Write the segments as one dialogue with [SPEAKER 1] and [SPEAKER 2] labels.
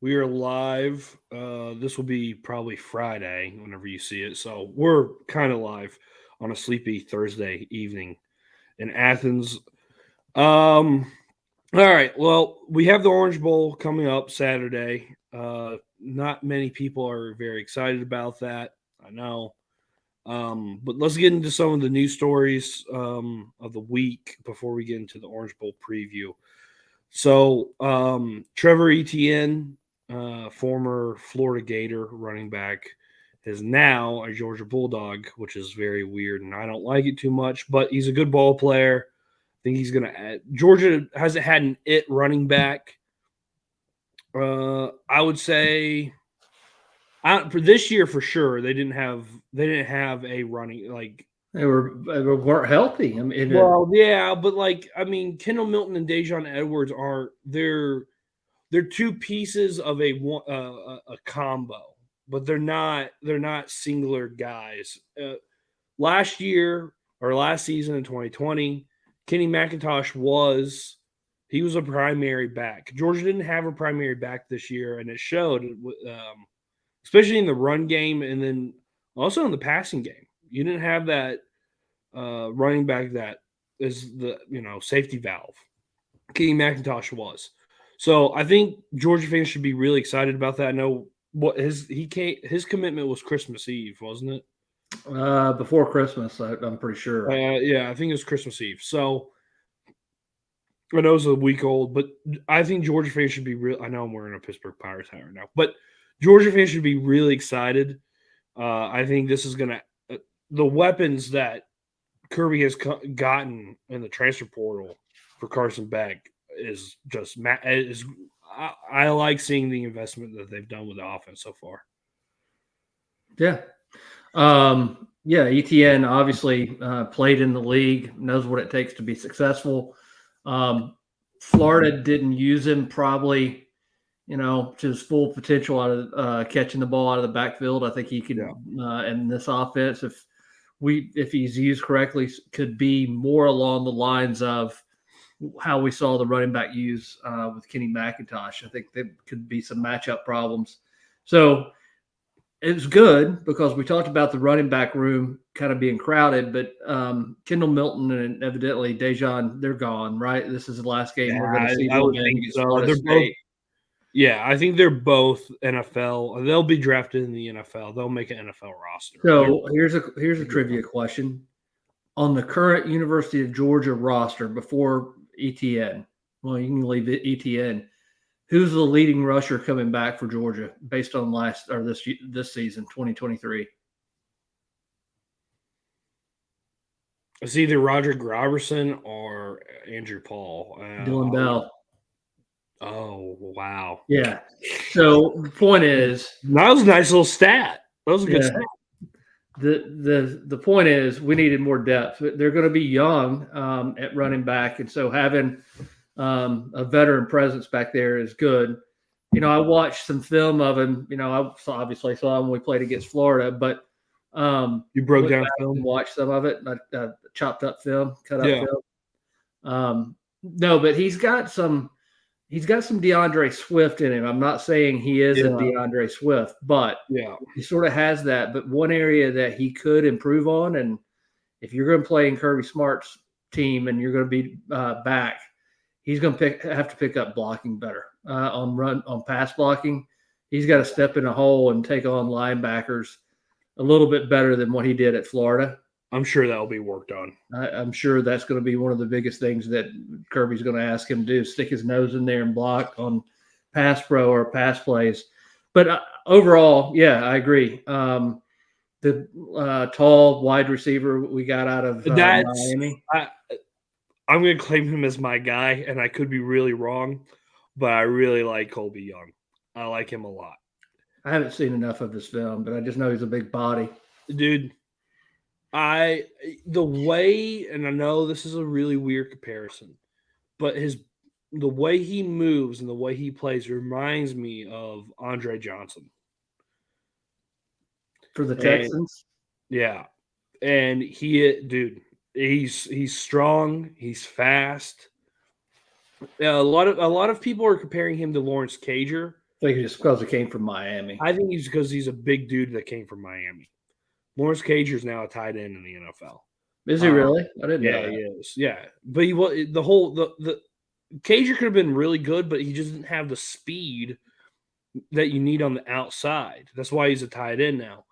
[SPEAKER 1] We are live. This will be probably Friday whenever you see it. So we're kind of live on a sleepy Thursday evening in Athens. All right. Well, we have the Orange Bowl coming up Saturday. Not many people are very excited about that. I know. But let's get into some of the news stories of the week before we get into the Orange Bowl preview. So, Trevor Etienne, former Florida Gator running back, is now a Georgia Bulldog, which is very weird, and I don't like it too much. But he's a good ball player. I think he's going to add. Georgia hasn't had an it running back. I would say for this year for sure they didn't have a running like.
[SPEAKER 2] They weren't healthy. I mean,
[SPEAKER 1] Well, yeah, but I mean, Kendall Milton and Dejon Edwards aren't. They're two pieces of a combo, but they're not singular guys. Last year or last season in 2020, Kenny McIntosh was a primary back. Georgia didn't have a primary back this year, and it showed, especially in the run game and then also in the passing game. You didn't have that running back that is the safety valve. Kenny McIntosh was. So I think Georgia fans should be really excited about that. I know what his commitment was Christmas Eve, wasn't it?
[SPEAKER 2] before Christmas, I'm pretty sure.
[SPEAKER 1] Yeah, I think it was Christmas Eve. So I know it's a week old, but I think Georgia fans should be real. I know I'm wearing a Pittsburgh Pirates hat right now, but Georgia fans should be really excited. I think this is gonna the weapons that Kirby has gotten in the transfer portal for Carson Beck is just is. I like seeing the investment that they've done with the offense so far.
[SPEAKER 2] Yeah. Yeah, ETN obviously played in the league, knows what it takes to be successful. Florida didn't use him probably, to his full potential out of catching the ball out of the backfield. I think he could, in this offense, if he's used correctly, could be more along the lines of how we saw the running back use with Kenny McIntosh. I think there could be some matchup problems. So it was good because we talked about the running back room kind of being crowded, but Kendall Milton and evidently Dejon, they're gone, right? This is the last game we're going to see.
[SPEAKER 1] I would think so. They're both. Yeah, I think they're both NFL. They'll be drafted in the NFL. They'll make an NFL roster.
[SPEAKER 2] So here's a trivia question. On the current University of Georgia roster before ETN, well, you can leave ETN. Who's the leading rusher coming back for Georgia based on this season, 2023?
[SPEAKER 1] It's either Roger Robertson or Andrew Paul.
[SPEAKER 2] Dylan Bell.
[SPEAKER 1] Oh, wow.
[SPEAKER 2] Yeah. So the point is,
[SPEAKER 1] that was a nice little stat. That was a good stat.
[SPEAKER 2] The point is we needed more depth. They're going to be young at running back, and so having a veteran presence back there is good. I watched some film of him. I obviously saw him when we played against Florida, but
[SPEAKER 1] you broke down film,
[SPEAKER 2] watched some of it, chopped up film, cut up film. No, but he's got some DeAndre Swift in him. I'm not saying he is a DeAndre Swift, but he sort of has that. But one area that he could improve on, and if you're going to play in Kirby Smart's team and you're going to be back, he's going to have to pick up blocking better on pass blocking. He's got to step in a hole and take on linebackers a little bit better than what he did at Florida.
[SPEAKER 1] I'm sure that will be worked on.
[SPEAKER 2] I'm sure that's going to be one of the biggest things that Kirby's going to ask him to do, stick his nose in there and block on pass pro or pass plays. But overall, yeah, I agree. The tall wide receiver we got out of Miami.
[SPEAKER 1] I'm going to claim him as my guy, and I could be really wrong, but I really like Colby Young. I like him a lot.
[SPEAKER 2] I haven't seen enough of his film, but I just know he's a big body.
[SPEAKER 1] Dude, the way, and I know this is a really weird comparison, but the way he moves and the way he plays reminds me of Andre Johnson.
[SPEAKER 2] For the Texans?
[SPEAKER 1] Yeah. And he's strong, he's fast. A lot of people are comparing him to Lawrence Cager.
[SPEAKER 2] think it's just because he came from Miami.
[SPEAKER 1] I think he's because he's a big dude that came from Miami. Lawrence Cager is now a tight end in the NFL.
[SPEAKER 2] Is he really? I didn't know
[SPEAKER 1] Yeah,
[SPEAKER 2] that.
[SPEAKER 1] he is. Yeah, but he was the Cager could have been really good, but he just didn't have the speed that you need on the outside. That's why he's a tight end now.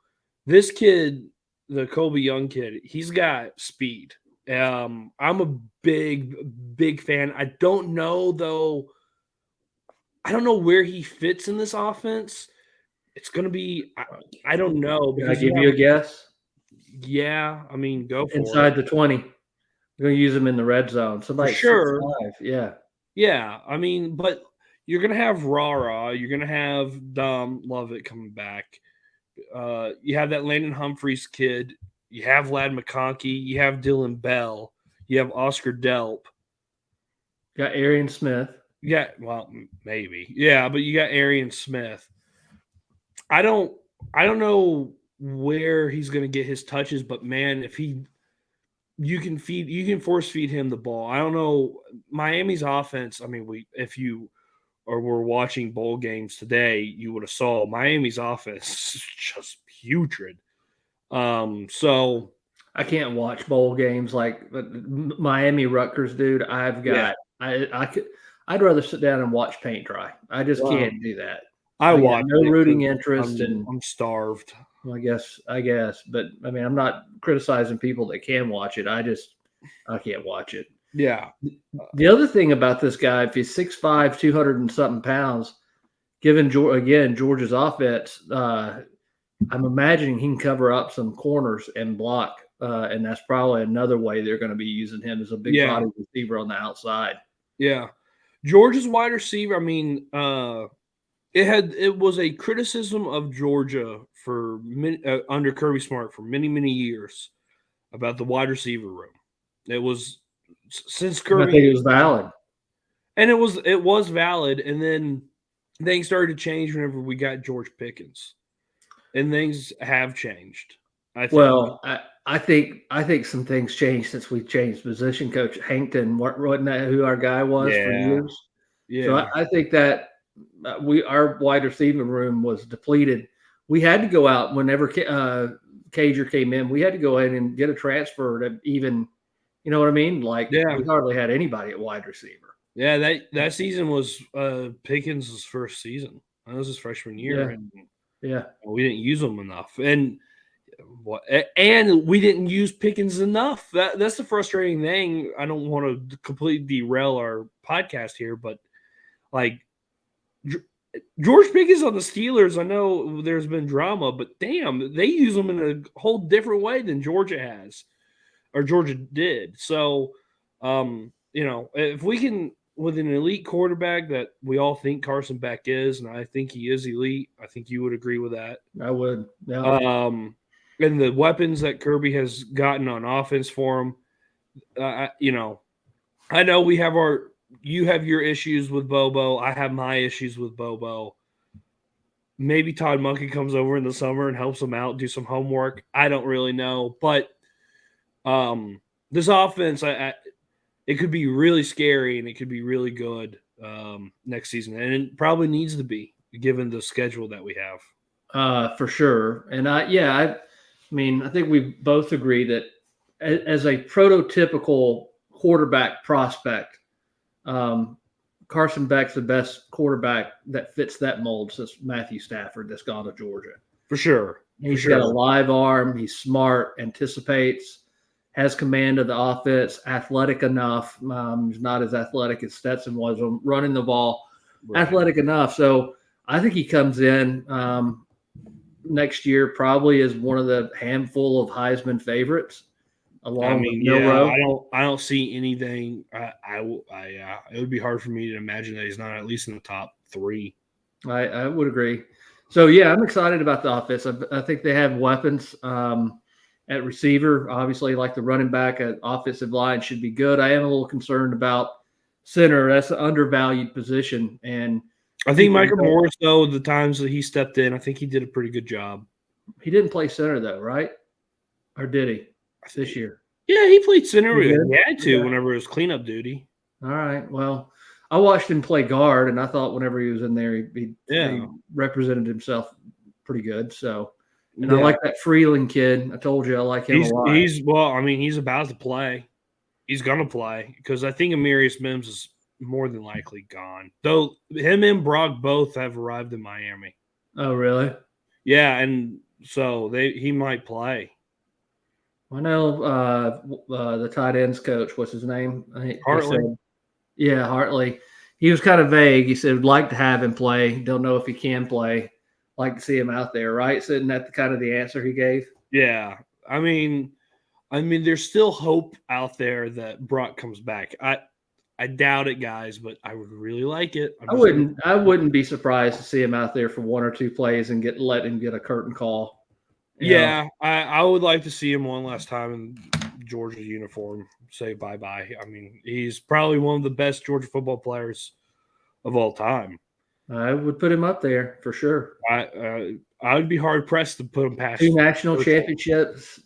[SPEAKER 1] This kid, the Kobe Young kid, he's got speed. I'm a big fan. I don't know though. I don't know where he fits in this offense. It's going to be. I don't know.
[SPEAKER 2] Can I give you a guess?
[SPEAKER 1] Yeah, I mean, go for
[SPEAKER 2] Inside
[SPEAKER 1] it.
[SPEAKER 2] the 20. We're going to use him in the red zone. Somebody
[SPEAKER 1] sure.
[SPEAKER 2] 6'5". Yeah.
[SPEAKER 1] Yeah, I mean, but you're going to have Rara. You're going to have Dom Lovett coming back. You have that Landon Humphreys kid. You have Vlad McConkey. You have Dylan Bell. You have Oscar Delp.
[SPEAKER 2] Got Arian Smith.
[SPEAKER 1] Yeah, well, maybe. Yeah, but you got Arian Smith. I don't know where he's going to get his touches, but man, if you can force feed him the ball. I don't know Miami's offense. I mean, if you were watching bowl games today, you would have saw Miami's offense is just putrid. So
[SPEAKER 2] I can't watch bowl games like Miami Rutgers, dude. I'd rather sit down and watch paint dry. I just can't do that.
[SPEAKER 1] I watch
[SPEAKER 2] no rooting interest, and
[SPEAKER 1] I'm starved.
[SPEAKER 2] Well, I guess, but I mean, I'm not criticizing people that can watch it. I can't watch it.
[SPEAKER 1] Yeah.
[SPEAKER 2] The other thing about this guy, if he's 6'5", 200 and something pounds, given Georgia's offense, I'm imagining he can cover up some corners and block, and that's probably another way they're going to be using him as a big body receiver on the outside.
[SPEAKER 1] Yeah, Georgia's wide receiver. I mean, it was a criticism of Georgia for under Kirby Smart for many years about the wide receiver room. It was since Kirby.
[SPEAKER 2] I think it was valid,
[SPEAKER 1] and it was valid. And then things started to change whenever we got George Pickens, and things have changed.
[SPEAKER 2] I think some things changed since we changed position coach. Hankton, wasn't that who our guy was for years?
[SPEAKER 1] Yeah.
[SPEAKER 2] So I think that our wide receiver room was depleted. We had to go out whenever Cager came in. We had to go in and get a transfer to even, you know what I mean? Like we hardly had anybody at wide receiver.
[SPEAKER 1] Yeah, that season was Pickens' first season. That was his freshman year, and we didn't use him enough. And we didn't use Pickens enough. That's the frustrating thing. I don't want to completely derail our podcast here, but like George Pickens on the Steelers, I know there's been drama, but damn, they use him in a whole different way than Georgia has, or Georgia did. So, if we can, with an elite quarterback that we all think Carson Beck is, and I think he is elite, I think you would agree with that.
[SPEAKER 2] I would. Yeah.
[SPEAKER 1] And the weapons that Kirby has gotten on offense for him, I know you have your issues with Bobo. I have my issues with Bobo. Maybe Todd Monkey comes over in the summer and helps him out, do some homework. I don't really know. But this offense, it could be really scary and it could be really good next season. And it probably needs to be, given the schedule that we have.
[SPEAKER 2] For sure. And I think we both agree that as a prototypical quarterback prospect, Carson Beck's the best quarterback that fits that mold since Matthew Stafford that's gone to Georgia.
[SPEAKER 1] For sure.
[SPEAKER 2] He's got a live arm. He's smart, anticipates, has command of the offense, athletic enough. He's not as athletic as Stetson was on running the ball. Right. Athletic enough. So I think he comes in next year probably as one of the handful of Heisman favorites. Along with Milroe.
[SPEAKER 1] I don't see anything. It would be hard for me to imagine that he's not at least in the top 3.
[SPEAKER 2] I would agree. So I'm excited about the offense. I think they have weapons at receiver. Obviously, like the running back at offensive line should be good. I am a little concerned about center. That's an undervalued position, and
[SPEAKER 1] I think Michael Morris, though, the times that he stepped in, I think he did a pretty good job.
[SPEAKER 2] He didn't play center though, right? Or did he? This year.
[SPEAKER 1] Yeah, he played center. He had to whenever it was cleanup duty.
[SPEAKER 2] All right. Well, I watched him play guard, and I thought whenever he was in there, he
[SPEAKER 1] Yeah.
[SPEAKER 2] represented himself pretty good. So, and I
[SPEAKER 1] Yeah.
[SPEAKER 2] like that Freeland kid. I told you I like him a lot.
[SPEAKER 1] He's about to play. He's gonna play because I think Amarius Mims is more than likely gone. Though him and Brock both have arrived in Miami.
[SPEAKER 2] Oh, really?
[SPEAKER 1] Yeah, and so he might play.
[SPEAKER 2] I know the tight ends coach. What's his name? He said,
[SPEAKER 1] Hartley.
[SPEAKER 2] yeah, Hartley. He was kind of vague. He said, would like to have him play. Don't know if he can play. Like to see him out there, right? So isn't that the kind of the answer he gave?
[SPEAKER 1] Yeah. I mean, there's still hope out there that Brock comes back. I doubt it, guys, but I would really like it.
[SPEAKER 2] I wouldn't be surprised to see him out there for one or two plays and let him get a curtain call.
[SPEAKER 1] Yeah, I would like to see him one last time in Georgia uniform. Say bye-bye. I mean, he's probably one of the best Georgia football players of all time.
[SPEAKER 2] I would put him up there for sure.
[SPEAKER 1] I would be hard pressed to put him past
[SPEAKER 2] 2 national championships,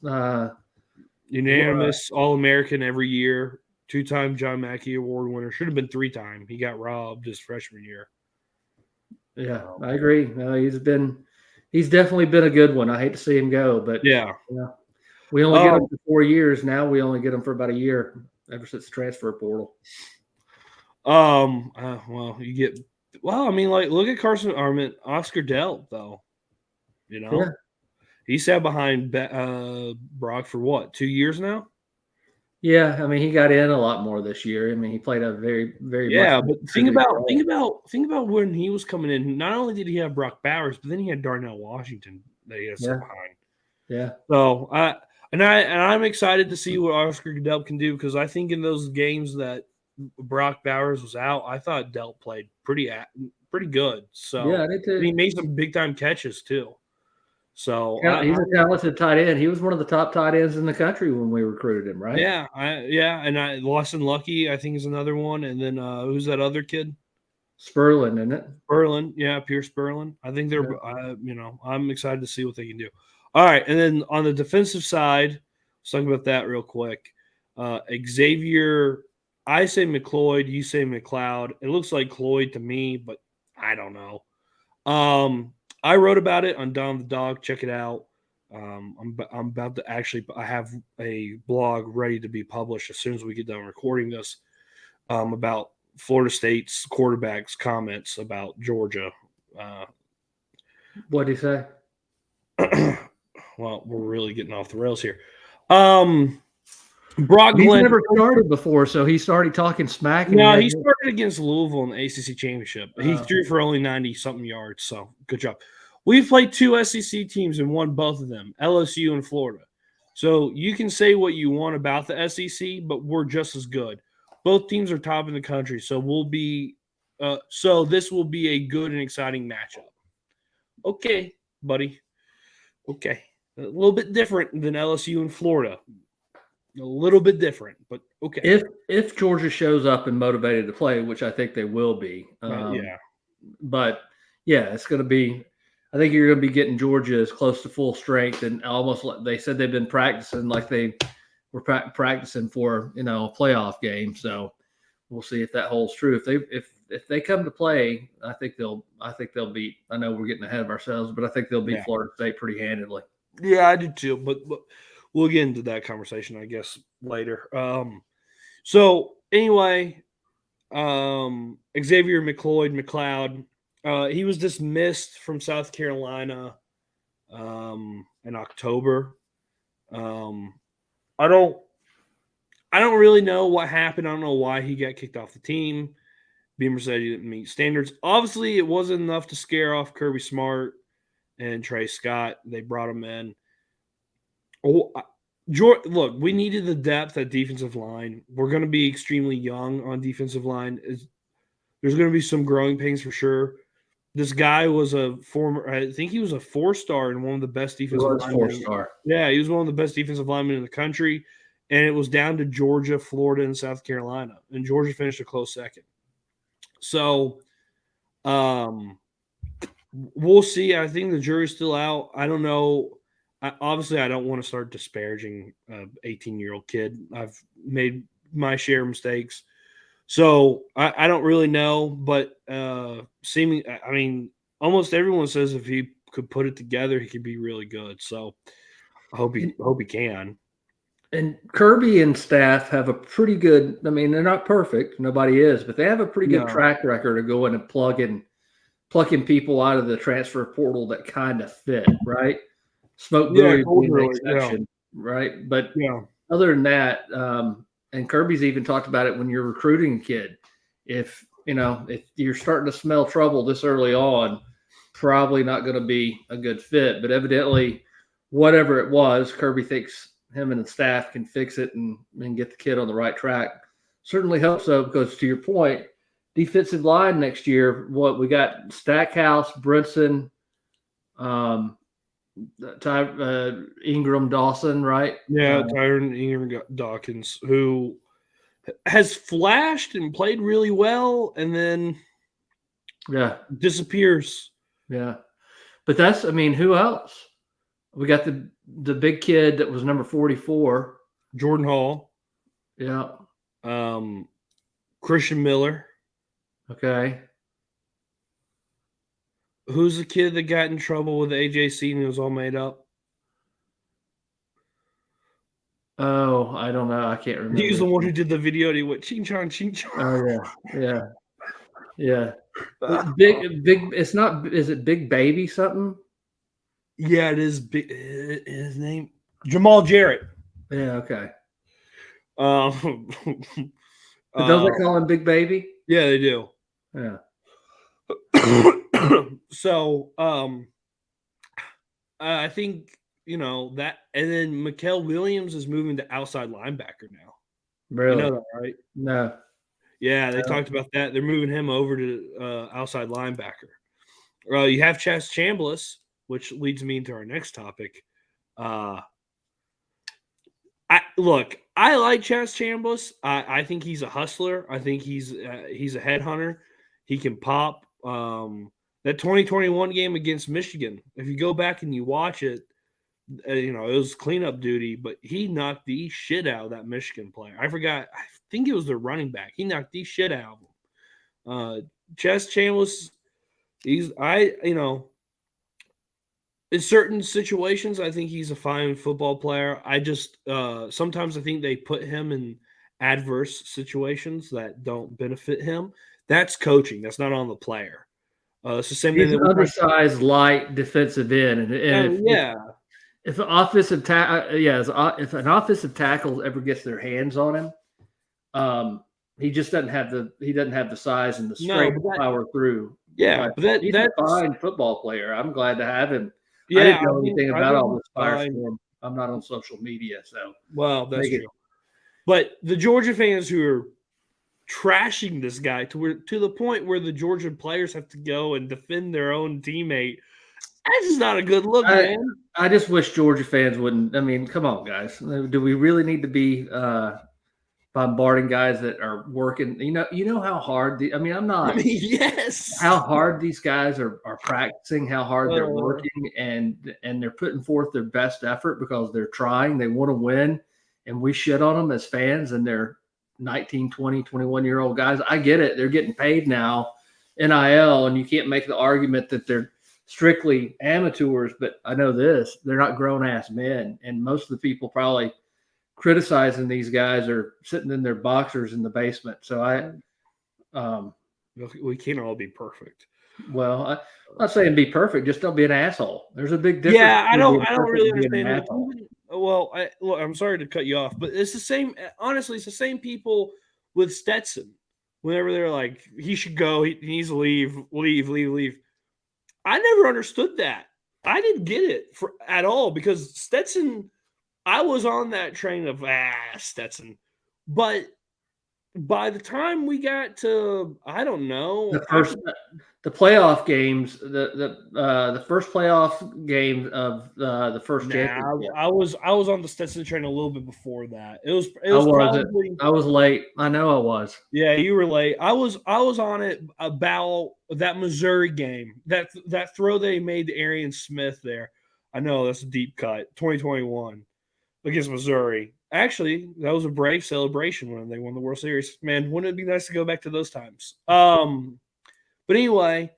[SPEAKER 1] unanimous All-American every year, 2-time John Mackey Award winner. Should have been 3-time. He got robbed his freshman year.
[SPEAKER 2] Yeah, I agree. He's definitely been a good one. I hate to see him go, but
[SPEAKER 1] yeah,
[SPEAKER 2] we only get him for 4 years now. We only get him for about a year ever since the transfer portal.
[SPEAKER 1] Well, you get. Well, I mean, like, look at Oscar Delt, though. You know,
[SPEAKER 2] yeah.
[SPEAKER 1] He sat behind Brock for what, 2 years now?
[SPEAKER 2] Yeah, I mean, he got in a lot more this year. I mean, he played a very, very
[SPEAKER 1] but think about when he was coming in. Not only did he have Brock Bowers, but then he had Darnell Washington that he had sit behind.
[SPEAKER 2] Yeah.
[SPEAKER 1] So I'm excited to see what Oscar Delt can do because I think in those games that Brock Bowers was out, I thought Delt played pretty good. So
[SPEAKER 2] yeah, I did too.
[SPEAKER 1] And he made some big time catches too. So
[SPEAKER 2] he's a talented tight end. He was one of the top tight ends in the country when we recruited him, right?
[SPEAKER 1] Yeah, and Lawson Lucky, I think, is another one. And then who's that other kid?
[SPEAKER 2] Spurlin, isn't it?
[SPEAKER 1] Spurlin, yeah, Pierce Spurlin. I think they're, I'm excited to see what they can do. All right, and then on the defensive side, let's talk about that real quick. Xavier, I say McLeod, you say McLeod. It looks like Cloyd to me, but I don't know. I wrote about it on Dom the Dog. Check it out. I'm about to I have a blog ready to be published as soon as we get done recording this about Florida State's quarterback's comments about Georgia.
[SPEAKER 2] What did he say?
[SPEAKER 1] Well, we're really getting off the rails here. Brock
[SPEAKER 2] He's
[SPEAKER 1] Glenn
[SPEAKER 2] never started before, so he started talking smack.
[SPEAKER 1] No, he started against Louisville in the ACC championship. He
[SPEAKER 2] Oh.
[SPEAKER 1] threw for only 90-something yards, so good job. We've played 2 SEC teams and won both of them, LSU and Florida. So you can say what you want about the SEC, but we're just as good. Both teams are top in the country, so so this will be a good and exciting matchup. Okay, buddy. Okay. A little bit different than LSU and Florida. A little bit different, but okay.
[SPEAKER 2] If Georgia shows up and motivated to play, which I think they will be,
[SPEAKER 1] yeah.
[SPEAKER 2] But yeah, it's going to be. I think you're going to be getting Georgia as close to full strength, and almost like they said they've been practicing like they were practicing for a playoff game. So we'll see if that holds true. If they come to play, I think they'll beat. I know we're getting ahead of ourselves, but I think they'll beat Florida State pretty handedly.
[SPEAKER 1] Yeah, I do too. But we'll get into that conversation, I guess, later. So anyway, Xavier McLeod, he was dismissed from South Carolina in October. I don't really know what happened. I don't know why he got kicked off the team. Beamer said he didn't meet standards. Obviously, it wasn't enough to scare off Kirby Smart and Trey Scott. They brought him in. Look, we needed the depth at defensive line. We're going to be extremely young on defensive line. There's going to be some growing pains for sure. This guy was I think he was a 4-star and one of the best defensive linemen.
[SPEAKER 2] 4-star.
[SPEAKER 1] Yeah, he was one of the best defensive linemen in the country. And it was down to Georgia, Florida, and South Carolina. And Georgia finished a close second. So, we'll see. I think the jury's still out. I don't know. Obviously, I don't want to start disparaging an 18-year-old kid. I've made my share of mistakes. So I don't really know, but almost everyone says if he could put it together, he could be really good. So I hope he can.
[SPEAKER 2] And Kirby and staff have a pretty good. I mean, they're not perfect. Nobody is, but they have a pretty good
[SPEAKER 1] No.
[SPEAKER 2] track record of going and plucking people out of the transfer portal that kind of fit, right? Smoke
[SPEAKER 1] Yeah,
[SPEAKER 2] Bowie being the
[SPEAKER 1] culturally, yeah.
[SPEAKER 2] exception, right? But
[SPEAKER 1] Yeah.
[SPEAKER 2] other than that, and Kirby's even talked about it when you're recruiting a kid. If you're starting to smell trouble this early on, probably not going to be a good fit. But evidently, whatever it was, Kirby thinks him and the staff can fix it and get the kid on the right track. Certainly hope so, because to your point, defensive line next year, what we got: Stackhouse, Brinson, Ingram, Dawson, right?
[SPEAKER 1] Yeah, Tyron Ingram Dawkins, who has flashed and played really well and then disappears.
[SPEAKER 2] Yeah. But who else? We got the big kid that was number 44.
[SPEAKER 1] Jordan Hall.
[SPEAKER 2] Yeah.
[SPEAKER 1] Christian Miller.
[SPEAKER 2] Okay.
[SPEAKER 1] Who's the kid that got in trouble with AJC and it was all made up?
[SPEAKER 2] Oh, I don't know. I can't remember.
[SPEAKER 1] He's the one who did the video and he went ching chong, ching chong.
[SPEAKER 2] Oh yeah. Big. It's not. Is it Big Baby something?
[SPEAKER 1] Yeah, it is. His name Jamal Jarrett.
[SPEAKER 2] Yeah. Okay.
[SPEAKER 1] Don't
[SPEAKER 2] they call him Big Baby?
[SPEAKER 1] Yeah, they do.
[SPEAKER 2] Yeah.
[SPEAKER 1] So, I think that, and then Mikael Williams is moving to outside linebacker now.
[SPEAKER 2] Really?
[SPEAKER 1] You know that, right?
[SPEAKER 2] No.
[SPEAKER 1] Yeah, they talked about that. They're moving him over to outside linebacker. You have Chaz Chambliss, which leads me into our next topic. I like Chaz Chambliss. I think he's a hustler. I think he's a headhunter. He can pop. That 2021 game against Michigan, if you go back and you watch it, it was cleanup duty, but he knocked the shit out of that Michigan player. I think it was the running back. He knocked the shit out of him. Chaz Chambliss, in certain situations, I think he's a fine football player. I just sometimes I think they put him in adverse situations that don't benefit him. That's coaching. That's not on the player. It's the same
[SPEAKER 2] He's
[SPEAKER 1] thing.
[SPEAKER 2] An undersized, light defensive end, and if an offensive if an offensive tackle ever gets their hands on him, he just doesn't have the size and the strength to power through.
[SPEAKER 1] Yeah, but
[SPEAKER 2] he's a fine football player. I'm glad to have him.
[SPEAKER 1] Yeah,
[SPEAKER 2] I didn't know anything about all this firestorm. I'm not on social media, so
[SPEAKER 1] that's true. But the Georgia fans who are trashing this guy to the point where the Georgia players have to go and defend their own teammate, that's just not a good look, man.
[SPEAKER 2] I just wish Georgia fans wouldn't. I mean, come on, guys. Do we really need to be bombarding guys that are working? You know how hard
[SPEAKER 1] yes.
[SPEAKER 2] How hard these guys are practicing, how hard they're working, and they're putting forth their best effort because they're trying. They want to win, and we shit on them as fans, and they're 19, 20, 21-year-old guys. I get it. They're getting paid now, NIL, and you can't make the argument that they're strictly amateurs, but I know this, they're not grown-ass men, and most of the people probably criticizing these guys are sitting in their boxers in the basement. So
[SPEAKER 1] we can't all be perfect.
[SPEAKER 2] Well, I'm not saying be perfect, just don't be an asshole. There's a big difference.
[SPEAKER 1] Yeah, I don't really understand. Well, I'm sorry to cut you off, but it's the same. Honestly, it's the same people with Stetson. Whenever they're like, he should go, he needs to leave. I never understood that. I didn't get it at all because Stetson, I was on that train of Stetson. But by the time we got to, I don't know,
[SPEAKER 2] the playoff games, the first playoff game of the first championship.
[SPEAKER 1] I was on the Stetson train a little bit before that. It was
[SPEAKER 2] probably. I was late. I know I was.
[SPEAKER 1] Yeah, you were late. I was on it about that Missouri game. That throw they made to Arian Smith there. I know that's a deep cut. 2021 against Missouri. Actually, that was a brave celebration when they won the World Series. Man, wouldn't it be nice to go back to those times? But anyway,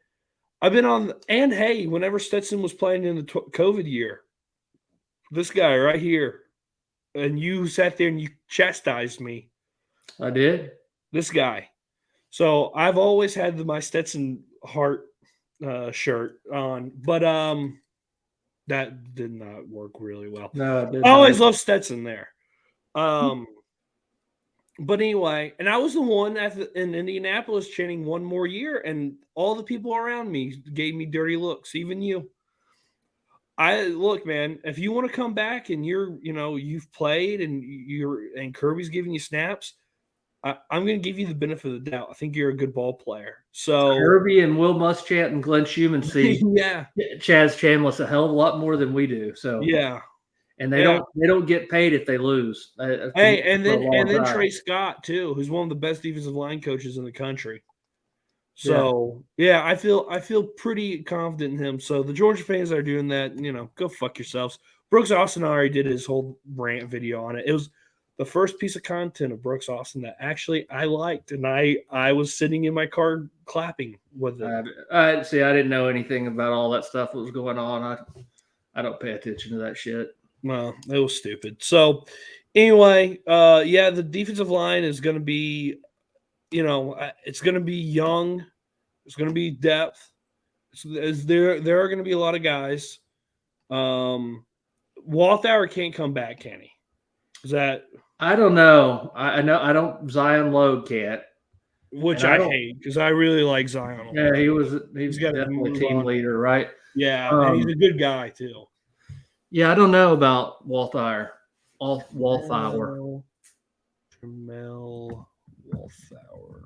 [SPEAKER 1] I've been on – and, hey, whenever Stetson was playing in the COVID year, this guy right here, and you sat there and you chastised me.
[SPEAKER 2] I did.
[SPEAKER 1] This guy. So I've always had my Stetson heart shirt on, but that did not work really well.
[SPEAKER 2] No, it did
[SPEAKER 1] I always
[SPEAKER 2] not.
[SPEAKER 1] loved Stetson there. But anyway, and I was the one in Indianapolis chanting one more year, and all the people around me gave me dirty looks, even you. Look, man, if you want to come back and you've played and Kirby's giving you snaps, I'm going to give you the benefit of the doubt. I think you're a good ball player. So
[SPEAKER 2] Kirby and Will Muschamp and Glenn Schumann see
[SPEAKER 1] yeah,
[SPEAKER 2] Chaz Chambliss a hell of a lot more than we do. So
[SPEAKER 1] yeah,
[SPEAKER 2] and they don't get paid if they lose.
[SPEAKER 1] Hey, and then Trey Scott too, who's one of the best defensive line coaches in the country. So yeah, I feel pretty confident in him. So the Georgia fans that are doing that, go fuck yourselves. Brooks Austin already did his whole rant video on it. It was the first piece of content of Brooks Austin that actually I liked, and I was sitting in my car clapping with it.
[SPEAKER 2] I didn't know anything about all that stuff that was going on. I don't pay attention to that shit.
[SPEAKER 1] Well, it was stupid. So anyway, the defensive line is going to be, it's going to be young. It's going to be depth. There are going to be a lot of guys. Walthour can't come back, can he? Is that?
[SPEAKER 2] I don't know. I know I don't. Zion Logue can't,
[SPEAKER 1] which I hate because I really like Zion.
[SPEAKER 2] Yeah, he's definitely a team leader, right?
[SPEAKER 1] Yeah, and he's a good guy too.
[SPEAKER 2] Yeah, I don't know about Walthour. Walthour.
[SPEAKER 1] Jamel Walthour.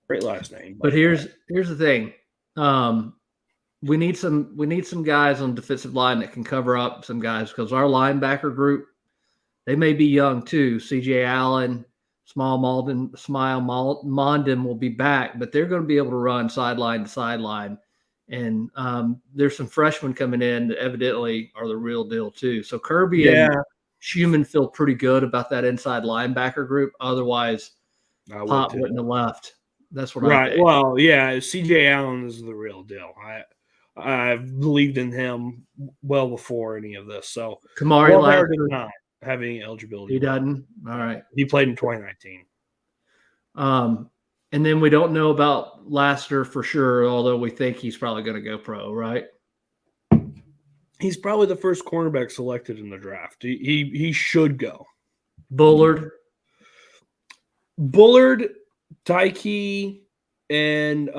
[SPEAKER 1] Great last name.
[SPEAKER 2] But here's the thing. We need some guys on defensive line that can cover up some guys because our linebacker group, they may be young too. CJ Allen, Mondin will be back, but they're going to be able to run sideline to sideline. And there's some freshmen coming in that evidently are the real deal too. So Kirby and Schumann feel pretty good about that inside linebacker group. Otherwise, Pop wouldn't have left. That's what I think.
[SPEAKER 1] Well, yeah, CJ Allen is the real deal. I've believed in him well before any of this. So
[SPEAKER 2] Kamari
[SPEAKER 1] did not have any eligibility.
[SPEAKER 2] He doesn't. All right.
[SPEAKER 1] He played in 2019.
[SPEAKER 2] And then we don't know about Laster for sure, although we think he's probably going to go pro, right?
[SPEAKER 1] He's probably the first cornerback selected in the draft. He should go.
[SPEAKER 2] Bullard,
[SPEAKER 1] Tyke, and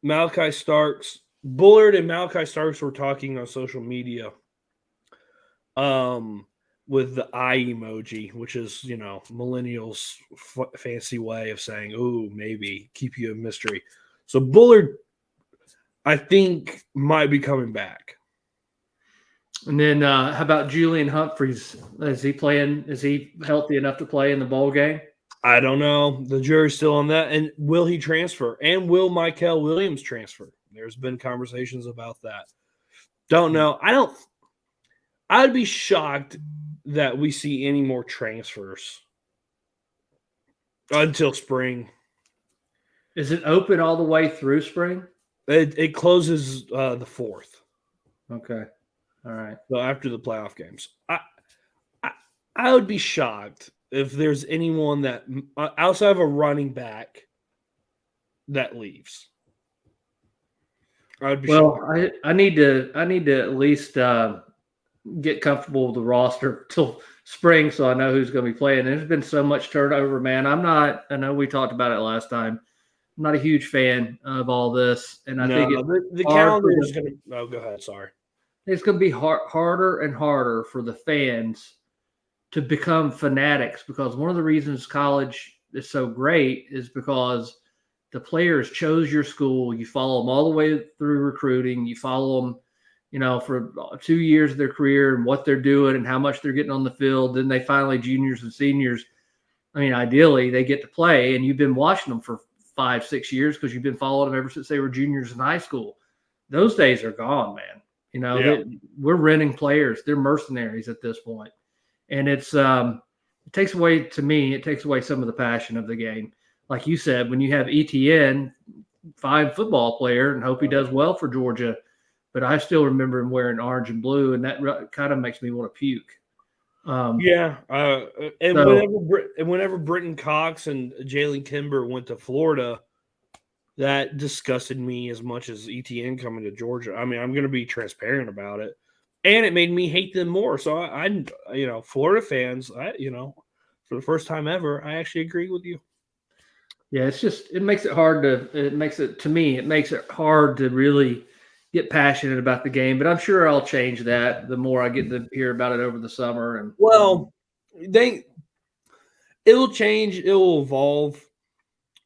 [SPEAKER 1] Malachi Starks. Bullard and Malachi Starks were talking on social media with the eye emoji, which is, millennials' fancy way of saying, "Ooh, maybe keep you a mystery." So Bullard, I think, might be coming back.
[SPEAKER 2] And then how about Julian Humphreys? Is he playing? Is he healthy enough to play in the bowl game?
[SPEAKER 1] I don't know. The jury's still on that. And will he transfer? And will Michael Williams transfer? There's been conversations about that. Don't know. I'd be shocked that we see any more transfers until spring.
[SPEAKER 2] Is it open all the way through spring?
[SPEAKER 1] It closes the 4th.
[SPEAKER 2] Okay. All right.
[SPEAKER 1] So after the playoff games. I would be shocked if there's anyone that outside of a running back that leaves. I would be shocked.
[SPEAKER 2] I need to at least get comfortable with the roster till spring so I know who's going to be playing. There's been so much turnover, man. I know we talked about it last time. I'm not a huge fan of all this. And I think
[SPEAKER 1] the calendar is going to – oh, go ahead. Sorry.
[SPEAKER 2] It's going to be harder and harder for the fans to become fanatics because one of the reasons college is so great is because the players chose your school. You follow them all the way through recruiting. You follow them, for 2 years of their career and what they're doing and how much they're getting on the field. Then they finally, juniors and seniors, ideally they get to play, and you've been watching them for 5-6 years because you've been following them ever since they were juniors in high school. Those days are gone, man. We're renting players. They're mercenaries at this point. and it takes away, to me, it takes away some of the passion of the game. Like you said, when you have ETN, fine football player, and hope he does well for Georgia, but I still remember him wearing orange and blue, and that kind of makes me want to puke.
[SPEAKER 1] And whenever Britton Cox and Jalen Kimber went to Florida, that disgusted me as much as ETN coming to Georgia. I mean, I'm going to be transparent about it, and it made me hate them more. So I Florida fans, for the first time ever, I actually agree with you.
[SPEAKER 2] Yeah, it makes it hard to really get passionate about the game, but I'm sure I'll change that the more I get to hear about it over the summer. And
[SPEAKER 1] it'll change, it'll evolve.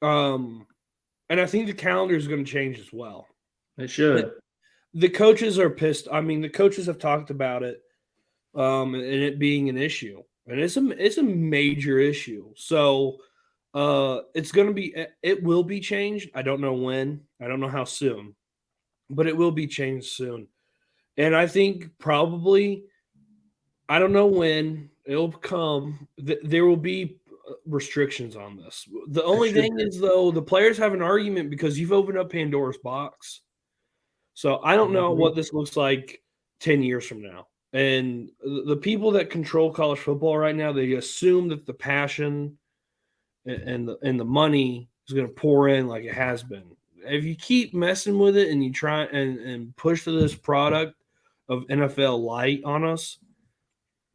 [SPEAKER 1] And I think the calendar is going to change as well.
[SPEAKER 2] It should.
[SPEAKER 1] The coaches are pissed. I mean, the coaches have talked about it, and it being an issue, and it's a major issue. So, it will be changed. I don't know when. I don't know how soon, but it will be changed soon. And I think probably, I don't know when it'll come. There will be restrictions on this. The only thing is, though, the players have an argument because you've opened up Pandora's box. So I don't know what this looks like 10 years from now. And the people that control college football right now, they assume that the passion and the money is going to pour in like it has been. If you keep messing with it and you try and push to this product of NFL light on us,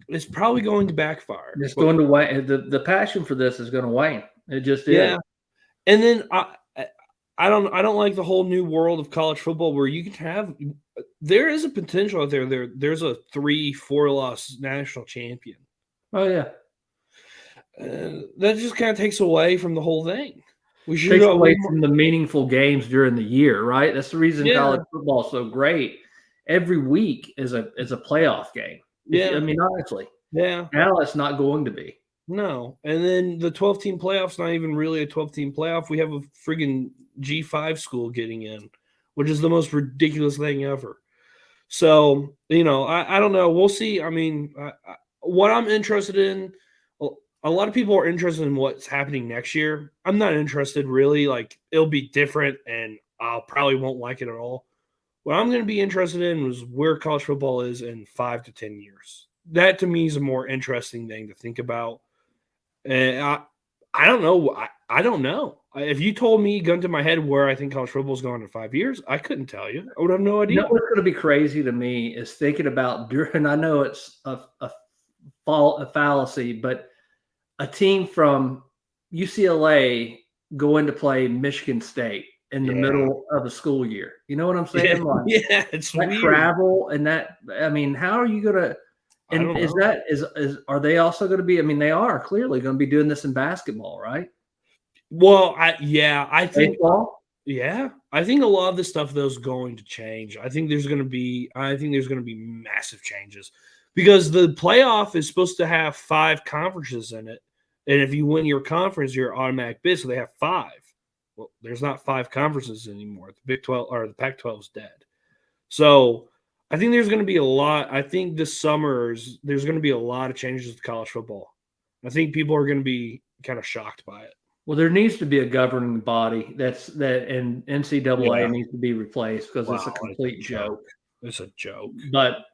[SPEAKER 1] it's probably going to backfire.
[SPEAKER 2] It's going to wane. The passion for this is going to wane. It just is.
[SPEAKER 1] Yeah. And then I don't like the whole new world of college football where you can have – there is a potential out there. There's a 3-4 loss national champion.
[SPEAKER 2] Oh, yeah.
[SPEAKER 1] That just kind of takes away from the whole thing.
[SPEAKER 2] Takes away from the meaningful games during the year, right? That's the reason college football is so great. Every week is a playoff game.
[SPEAKER 1] Yeah.
[SPEAKER 2] I mean, honestly.
[SPEAKER 1] Yeah.
[SPEAKER 2] Now it's not going to be.
[SPEAKER 1] No. And then the 12-team playoff's not even really a 12-team playoff. We have a friggin' G5 school getting in, which is the most ridiculous thing ever. So, I don't know. We'll see. I mean, what I'm interested in, a lot of people are interested in what's happening next year. I'm not interested really. Like, it'll be different, and I probably won't like it at all. What I'm going to be interested in is where college football is in 5 to 10 years. That, to me, is a more interesting thing to think about. And I don't know. I don't know. If you told me, gun to my head, where I think college football is going in 5 years, I couldn't tell you. I would have no idea.
[SPEAKER 2] You know what's going to be crazy to me is thinking about, and I know it's a fallacy, but a team from UCLA going to play Michigan State in the middle of a school year. You know what I'm saying?
[SPEAKER 1] It's
[SPEAKER 2] that
[SPEAKER 1] weird.
[SPEAKER 2] Travel and that. I mean, how are you going to? And are they also going to be? I mean, they are clearly going to be doing this in basketball, right?
[SPEAKER 1] Well, I think
[SPEAKER 2] baseball.
[SPEAKER 1] Yeah, I think a lot of this stuff though is going to change. I think there's going to be massive changes because the playoff is supposed to have 5 conferences in it, and if you win your conference, you're automatic bid. So they have 5. Well, there's not 5 conferences anymore. The Big 12 or the Pac-12 is dead. So I think there's going to be a lot. I think this summer there's going to be a lot of changes to college football. I think people are going to be kind of shocked by it.
[SPEAKER 2] Well, there needs to be a governing body and NCAA needs to be replaced because it's a complete joke.
[SPEAKER 1] It's a joke.
[SPEAKER 2] But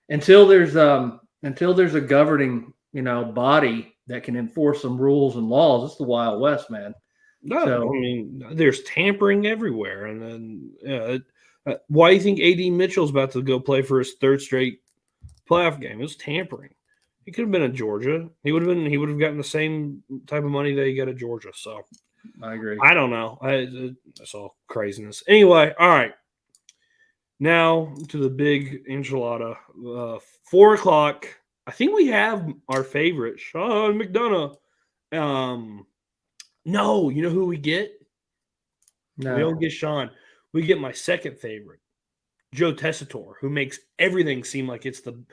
[SPEAKER 2] until there's a governing, body that can enforce some rules and laws, it's the Wild West, man.
[SPEAKER 1] No, so, I mean, there's tampering everywhere, and then why do you think AD Mitchell's about to go play for his 3rd straight playoff game? It was tampering. He could have been at Georgia. He would have gotten the same type of money that he got at Georgia. So
[SPEAKER 2] I agree.
[SPEAKER 1] I don't know. That's all craziness. Anyway, all right. Now to the big enchilada. 4 o'clock. I think we have our favorite, Sean McDonough. No, you know who we get?
[SPEAKER 2] No.
[SPEAKER 1] We don't get Sean. We get my second favorite, Joe Tessitore, who makes everything seem like it's the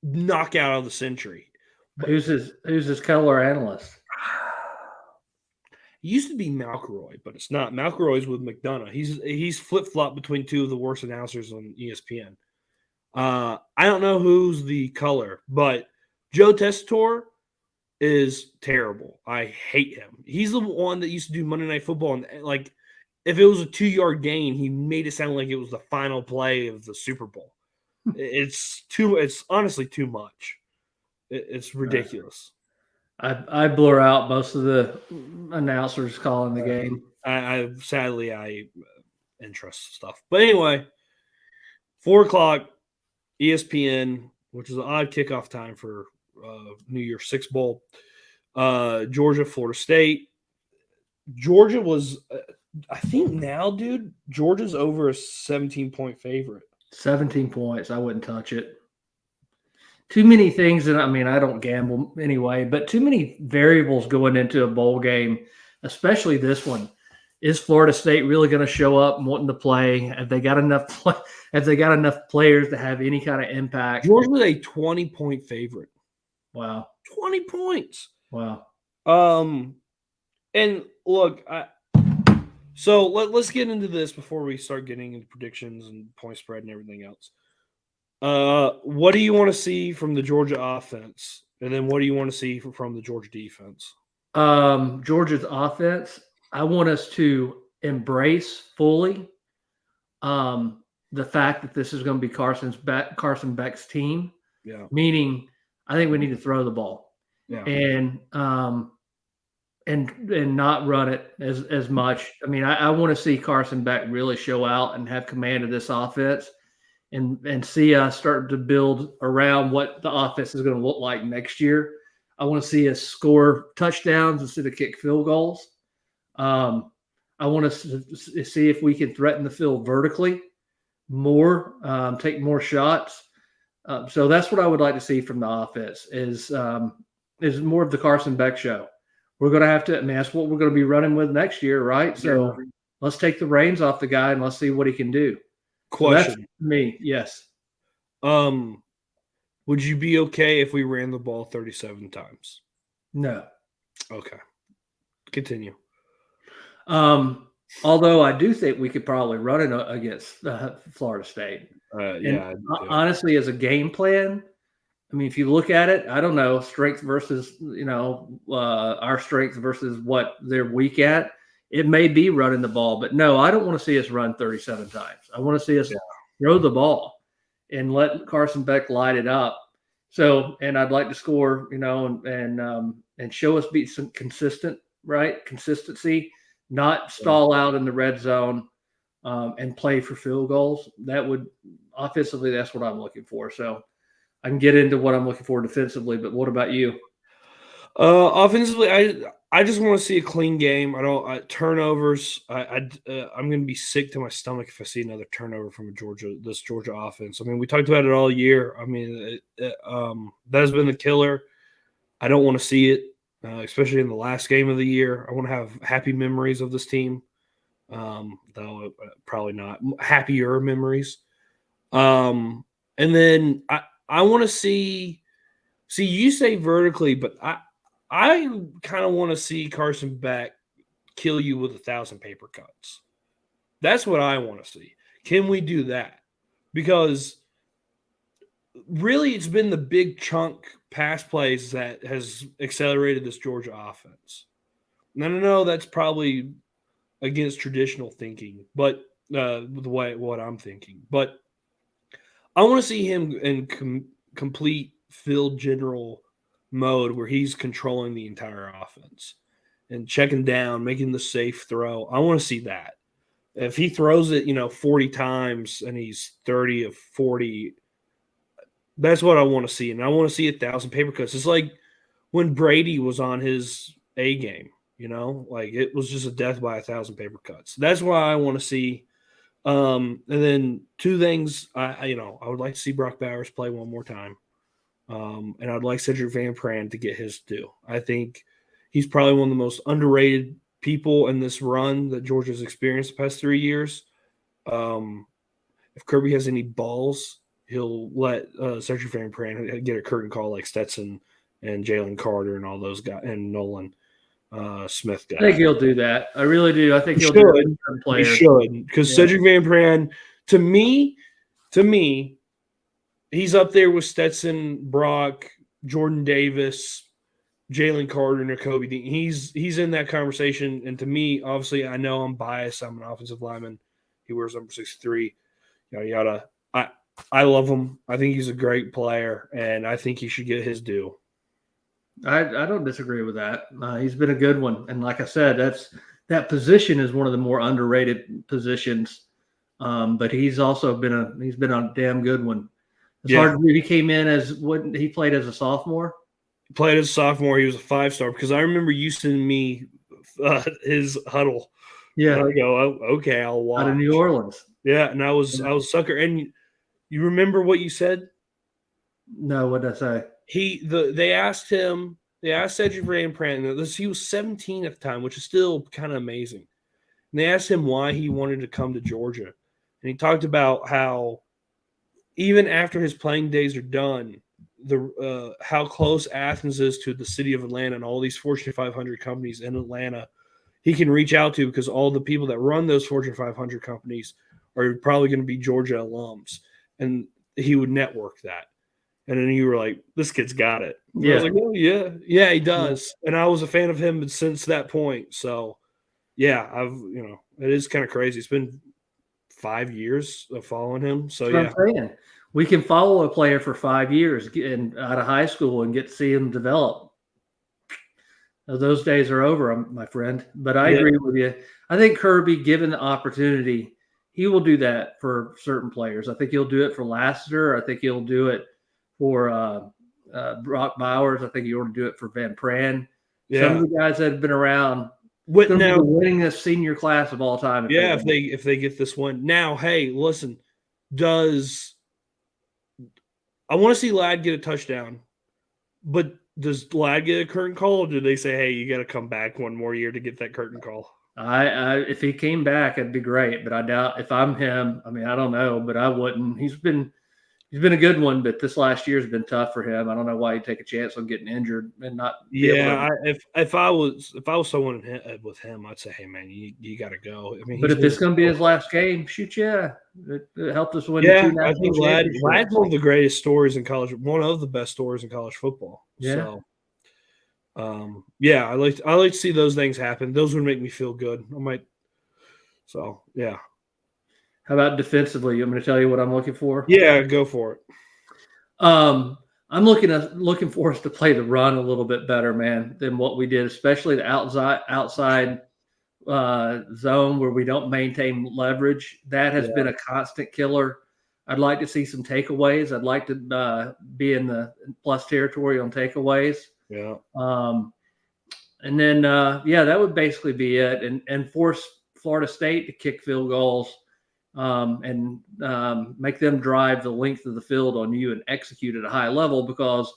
[SPEAKER 1] knockout of the century.
[SPEAKER 2] Who's his color analyst?
[SPEAKER 1] He used to be McElroy, but it's not. McElroy's with McDonough. He's flip-flopped between 2 of the worst announcers on ESPN. I don't know who's the color, but Joe Tessitore is terrible. I hate him. He's the one that used to do Monday Night Football, and like if it was a 2-yard gain, he made it sound like it was the final play of the Super Bowl. It's honestly too much. It's ridiculous.
[SPEAKER 2] I blur out most of the announcers calling the game.
[SPEAKER 1] I sadly interest stuff, but anyway, 4:00 ESPN, which is an odd kickoff time for New Year's Six Bowl. Georgia, Florida State. Georgia was, I think now, dude, Georgia's over a 17-point favorite.
[SPEAKER 2] 17 points. I wouldn't touch it. Too many things, and I mean, I don't gamble anyway, but too many variables going into a bowl game, especially this one. Is Florida State really going to show up and wanting to play? Have they got enough players to have any kind of impact?
[SPEAKER 1] Georgia's a 20-point favorite.
[SPEAKER 2] Wow.
[SPEAKER 1] 20 points.
[SPEAKER 2] Wow.
[SPEAKER 1] And look, so let's get into this before we start getting into predictions and point spread and everything else. What do you want to see from the Georgia offense? And then what do you want to see from the Georgia defense?
[SPEAKER 2] Georgia's offense, I want us to embrace fully the fact that this is going to be Carson Beck's team.
[SPEAKER 1] Yeah.
[SPEAKER 2] Meaning, I think we need to throw the ball.
[SPEAKER 1] Yeah.
[SPEAKER 2] And not run it as much. I mean, I want to see Carson Beck really show out and have command of this offense and see us start to build around what the offense is going to look like next year. I want to see us score touchdowns instead of kick field goals. I want to see if we can threaten the field vertically more, take more shots. So that's what I would like to see from the offense is more of the Carson Beck show. We're going to have to, I mean, that's what we're going to be running with next year, right? So let's take the reins off the guy and let's see what he can do.
[SPEAKER 1] Question.
[SPEAKER 2] So that's me, yes.
[SPEAKER 1] Would you be okay if we ran the ball 37 times?
[SPEAKER 2] No.
[SPEAKER 1] Okay. Continue.
[SPEAKER 2] Although I do think we could probably run it against Florida State.
[SPEAKER 1] Yeah.
[SPEAKER 2] Honestly, as a game plan, I mean, if you look at it, I don't know, strength versus, our strength versus what they're weak at. It may be running the ball, but no, I don't want to see us run 37 times. I want to see us throw the ball and let Carson Beck light it up. So, and I'd like to score, and show us be some consistency, not stall out in the red zone and play for field goals. That would offensively, that's what I'm looking for. So I can get into what I'm looking for defensively, but what about you?
[SPEAKER 1] Offensively, I just want to see a clean game. Turnovers. I'm going to be sick to my stomach if I see another turnover from this Georgia offense. I mean, we talked about it all year. I mean, that has been the killer. I don't want to see it, especially in the last game of the year. I want to have happy memories of this team, though probably not happier memories. And then I want to see you say vertically, but I kind of want to see Carson Beck kill you with 1,000 paper cuts. That's what I want to see. Can we do that? Because really it's been the big chunk pass plays that has accelerated this Georgia offense. And I don't know, that's probably against traditional thinking, but the way what I'm thinking. But I want to see him in complete field general mode where he's controlling the entire offense and checking down, making the safe throw. I want to see that. If he throws it, 40 times and he's 30 of 40, that's what I want to see. And I want to see 1,000 paper cuts. It's like when Brady was on his A game, like it was just a death by 1,000 paper cuts. That's what I want to see. And then two things, I would like to see Brock Bowers play one more time. And I'd like Cedric Van Pran to get his due. I think he's probably one of the most underrated people in this run that Georgia's experienced the past 3 years. If Kirby has any balls, he'll let Cedric Van Pran get a curtain call like Stetson and Jalen Carter and all those guys and Nolan Smith guys.
[SPEAKER 2] I think he'll do that. I really do. I think he'll
[SPEAKER 1] do
[SPEAKER 2] it.
[SPEAKER 1] He should, because Cedric Van Pran, to me, he's up there with Stetson, Brock, Jordan Davis, Jalen Carter, Nakobe Dean. He's in that conversation. And to me, obviously, I know I'm biased. I'm an offensive lineman. He wears number 63. Yada yada. I love him. I think he's a great player, and I think he should get his due.
[SPEAKER 2] I don't disagree with that. He's been a good one, and like I said, that position is one of the more underrated positions. But he's also been a damn good one. It's hard to believe he came in he played as a sophomore.
[SPEAKER 1] He played as a sophomore. He was a 5-star because I remember you sending me his huddle.
[SPEAKER 2] Yeah,
[SPEAKER 1] and I go, oh, okay, I'll watch.
[SPEAKER 2] Out of New Orleans.
[SPEAKER 1] Yeah, and I was sucker. And you remember what you said?
[SPEAKER 2] No, what did I say?
[SPEAKER 1] They asked Cedric Van Pranton. He was 17 at the time, which is still kind of amazing. And they asked him why he wanted to come to Georgia, and he talked about how even after his playing days are done, how close Athens is to the city of Atlanta and all these Fortune 500 companies in Atlanta he can reach out to, because all the people that run those Fortune 500 companies are probably going to be Georgia alums, and he would network that. And then you were like, this kid's got it.
[SPEAKER 2] Yeah.
[SPEAKER 1] I was like, oh, yeah, he does. Yeah. And I was a fan of him since that point. So, yeah, it is kind of crazy. It's been 5 years of following him. So,
[SPEAKER 2] that's what I'm saying. We can follow a player for 5 years out of high school and get to see him develop. Those days are over, my friend. But I agree with you. I think Kirby, given the opportunity, he will do that for certain players. I think he'll do it for Lassiter. I think he'll do it for Brock Bowers. I think he ought to do it for Van Pran.
[SPEAKER 1] Yeah.
[SPEAKER 2] Some of the guys that have been around. Now, the winningest senior class of all time.
[SPEAKER 1] If they get this one. Now, hey, listen, I want to see Ladd get a touchdown, but does Ladd get a curtain call, or do they say, hey, you got to come back one more year to get that curtain call?
[SPEAKER 2] If he came back, it'd be great, but I doubt. If I'm him, I mean, I don't know, but I wouldn't. He's been a good one, but this last year has been tough for him. I don't know why he'd take a chance on getting injured and not.
[SPEAKER 1] If I was someone with him, I'd say, hey man, you got to go. I mean,
[SPEAKER 2] but if it's going to be his last game, shoot, it helped us win.
[SPEAKER 1] Yeah, I think Ladd's one of the greatest stories in college. One of the best stories in college football.
[SPEAKER 2] Yeah.
[SPEAKER 1] So, I like to see those things happen. Those would make me feel good. So, yeah.
[SPEAKER 2] How about defensively? I'm going to tell you what I'm looking for.
[SPEAKER 1] Yeah, go for it.
[SPEAKER 2] I'm looking for us to play the run a little bit better, man, than what we did, especially the outside zone where we don't maintain leverage. That has been a constant killer. I'd like to see some takeaways. I'd like to be in the plus territory on takeaways.
[SPEAKER 1] Yeah.
[SPEAKER 2] And then that would basically be it, and force Florida State to kick field goals. And make them drive the length of the field on you and execute at a high level, because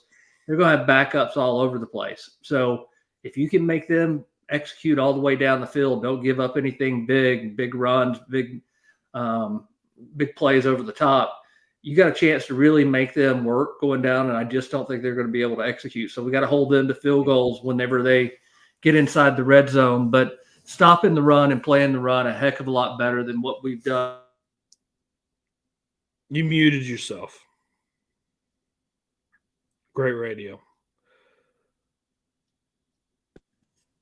[SPEAKER 2] they're going to have backups all over the place. So if you can make them execute all the way down the field, don't give up anything big runs, big plays over the top, you got a chance to really make them work going down. And I just don't think they're going to be able to execute. So we got to hold them to field goals whenever they get inside the red zone, but stopping the run and playing the run a heck of a lot better than what we've done.
[SPEAKER 1] You muted yourself. Great radio.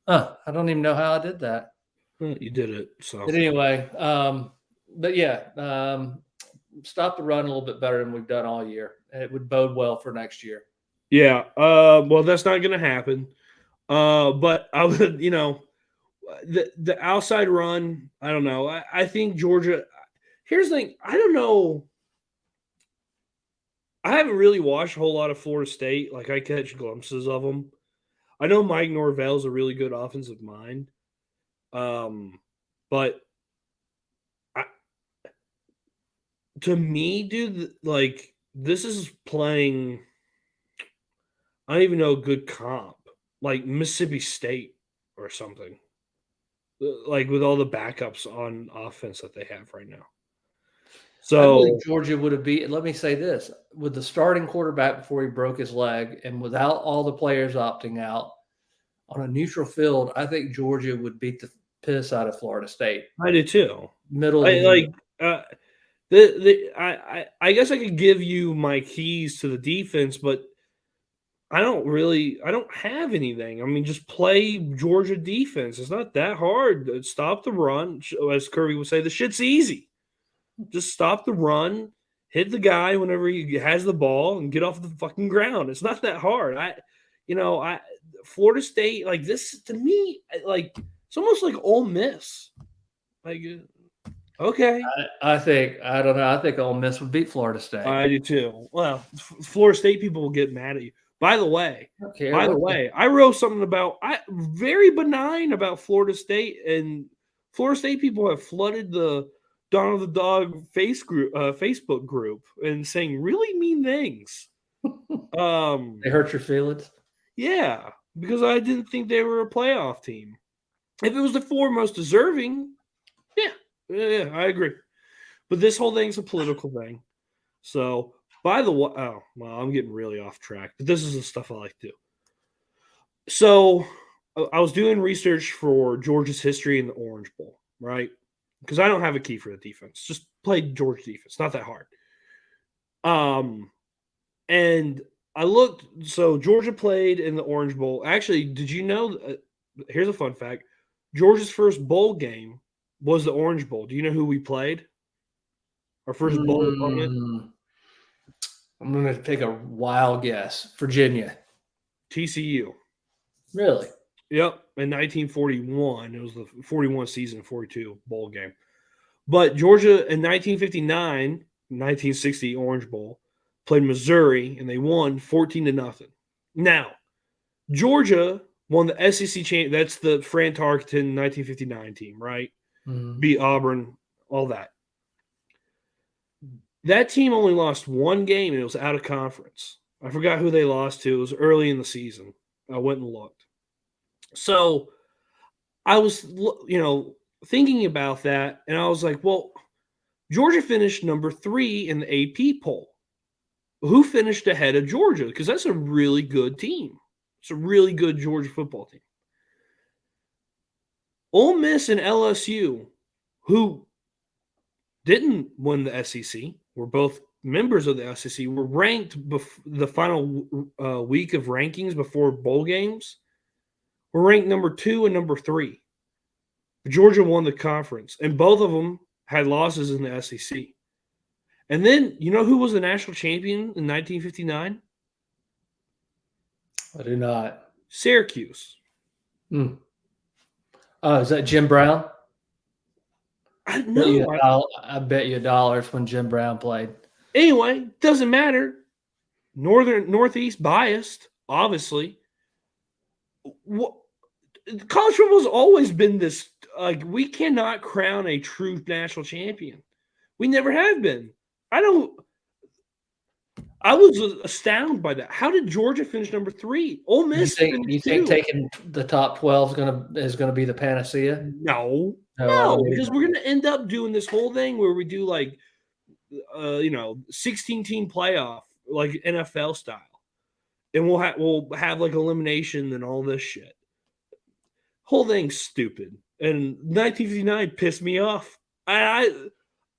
[SPEAKER 2] I don't even know how I did that.
[SPEAKER 1] You did it. So.
[SPEAKER 2] But anyway, stop the run a little bit better than we've done all year. And it would bode well for next year.
[SPEAKER 1] Yeah. Well, that's not going to happen. But I would, the outside run, I don't know. I think Georgia – here's the thing. I don't know. I haven't really watched a whole lot of Florida State. Like, I catch glimpses of them. I know Mike Norvell's a really good offensive mind. But to me, dude, like, this is playing – I don't even know a good comp. Like Mississippi State or something. Like, with all the backups on offense that they have right now. So
[SPEAKER 2] I believe Georgia would have beat. Let me say this: with the starting quarterback before he broke his leg, and without all the players opting out on a neutral field, I think Georgia would beat the piss out of Florida State.
[SPEAKER 1] I do too. I guess I could give you my keys to the defense, but I don't have anything. I mean, just play Georgia defense. It's not that hard. Stop the run. As Kirby would say, the shit's easy. Just stop the run, hit the guy whenever he has the ball, and get off the fucking ground. It's not that hard. Florida State, like this to me, like it's almost like Ole Miss. Like, okay,
[SPEAKER 2] I think I don't know. I think Ole Miss would beat Florida State.
[SPEAKER 1] I do too. Well, Florida State people will get mad at you. By the way, I wrote something about very benign about Florida State, and Florida State people have flooded the Donald the Dog Facebook group and saying really mean things.
[SPEAKER 2] They hurt your feelings?
[SPEAKER 1] Yeah, because I didn't think they were a playoff team. If it was the four most deserving, yeah, I agree. But this whole thing's a political thing. So, by the way, I'm getting really off track, but this is the stuff I like to do. So, I was doing research for Georgia's history in the Orange Bowl, right? Because I don't have a key for the defense. Just play Georgia defense. Not that hard. And I looked. So Georgia played in the Orange Bowl. Actually, did you know? Here's a fun fact: Georgia's first bowl game was the Orange Bowl. Do you know who we played? Our first bowl opponent.
[SPEAKER 2] I'm going to take a wild guess. Virginia.
[SPEAKER 1] TCU.
[SPEAKER 2] Really?
[SPEAKER 1] Yep. In 1941, it was the 41 season, 42 bowl game. But Georgia in 1959, 1960 Orange Bowl played Missouri, and they won 14-0. Now, Georgia won the SEC chain. That's the Fran Tarkenton 1959 team, right?
[SPEAKER 2] Mm-hmm.
[SPEAKER 1] Beat Auburn, all that. That team only lost one game, and it was out of conference. I forgot who they lost to. It was early in the season. I went and looked. So I was, thinking about that, and I was like, well, Georgia finished number 3 in the AP poll. Who finished ahead of Georgia? Because that's a really good team. It's a really good Georgia football team. Ole Miss and LSU, who didn't win the SEC, were both members of the SEC, were ranked the final week of rankings before bowl games, were ranked number 2 and number 3. Georgia won the conference, and both of them had losses in the SEC. And then, you know who was the national champion in 1959?
[SPEAKER 2] I do not.
[SPEAKER 1] Syracuse.
[SPEAKER 2] Is that Jim Brown?
[SPEAKER 1] I
[SPEAKER 2] bet you $1 when Jim Brown played.
[SPEAKER 1] Anyway, doesn't matter. Northeast biased, obviously. College football has always been this, like, we cannot crown a true national champion. We never have been. I was astounded by that. How did Georgia finish number 3? Ole Miss.
[SPEAKER 2] You think taking the top 12 is gonna be the panacea?
[SPEAKER 1] No, because we're gonna end up doing this whole thing where we do 16-team playoff, like NFL style, and we'll have like elimination and all this shit. Whole thing's stupid. And 1959 pissed me off.